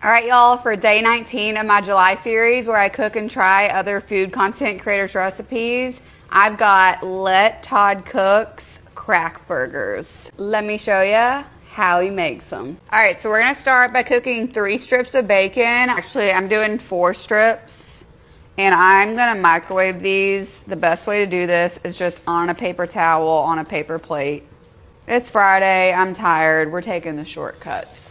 All right, y'all, for day 19 of my July series where I cook and try other food content creators' recipes, I've got Let Todd Cook's crack burgers. Let me show you how he makes them. All right, so we're gonna start by cooking 3 strips of bacon. Actually, I'm doing 4 strips, and I'm gonna microwave these. The best way to do this is just on a paper towel, on a paper plate. It's Friday, I'm tired, we're taking the shortcuts.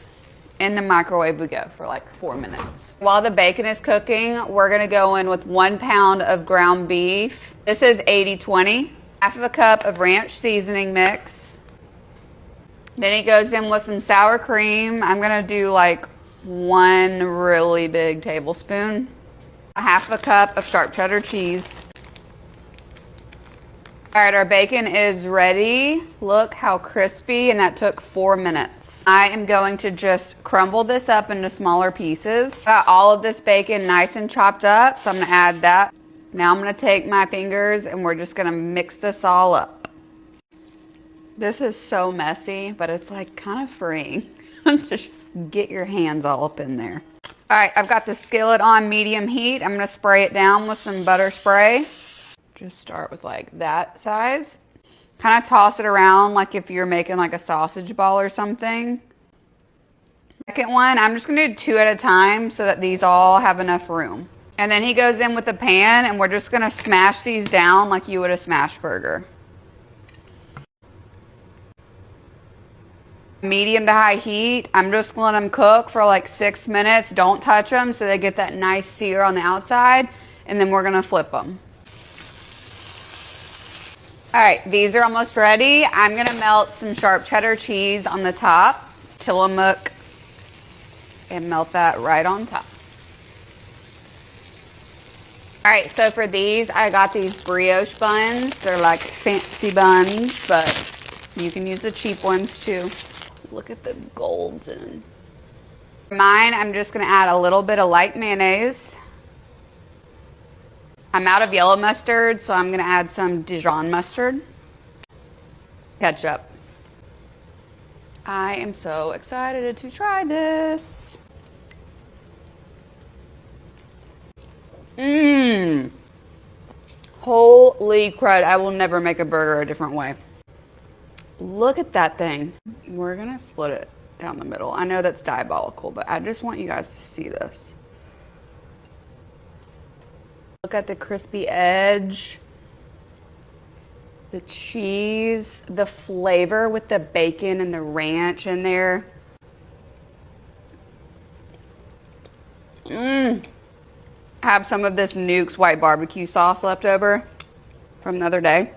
In the microwave we go for like 4 minutes. While the bacon is cooking, we're gonna go in with 1 pound of ground beef. This is 80-20. Half of a cup of ranch seasoning mix. Then he goes in with some sour cream. I'm gonna do like 1 really big tablespoon. A half a cup of sharp cheddar cheese. All right, our bacon is ready. Look how crispy, and that took 4 minutes. I am going to just crumble this up into smaller pieces. Got all of this bacon nice and chopped up, so I'm gonna add that. Now I'm gonna take my fingers and we're just gonna mix this all up. This is so messy, but it's like kind of freeing. Just get your hands all up in there. All right, I've got the skillet on medium heat. I'm gonna spray it down with some butter spray. Just start with like that size. Kind of toss it around like if you're making like a sausage ball or something. Second one, I'm just gonna do 2 at a time so that these all have enough room. And then he goes in with the pan and we're just gonna smash these down like you would a smash burger. Medium to high heat. I'm just gonna let them cook for like 6 minutes. Don't touch them so they get that nice sear on the outside. And then we're gonna flip them. All right, these are almost ready. I'm gonna melt some sharp cheddar cheese on the top, Tillamook, and melt that right on top. All right, so for these, I got these brioche buns. They're like fancy buns, but you can use the cheap ones too. Look at the golden. For mine, I'm just gonna add a little bit of light mayonnaise. I'm out of yellow mustard, so I'm gonna add some Dijon mustard. Ketchup. I am so excited to try this. Holy crud, I will never make a burger a different way. Look at that thing. We're gonna split it down the middle. I know that's diabolical, but I just want you guys to see this. Look at the crispy edge, the cheese, the flavor with the bacon and the ranch in there. I have some of this Nuke's white barbecue sauce left over from the other day.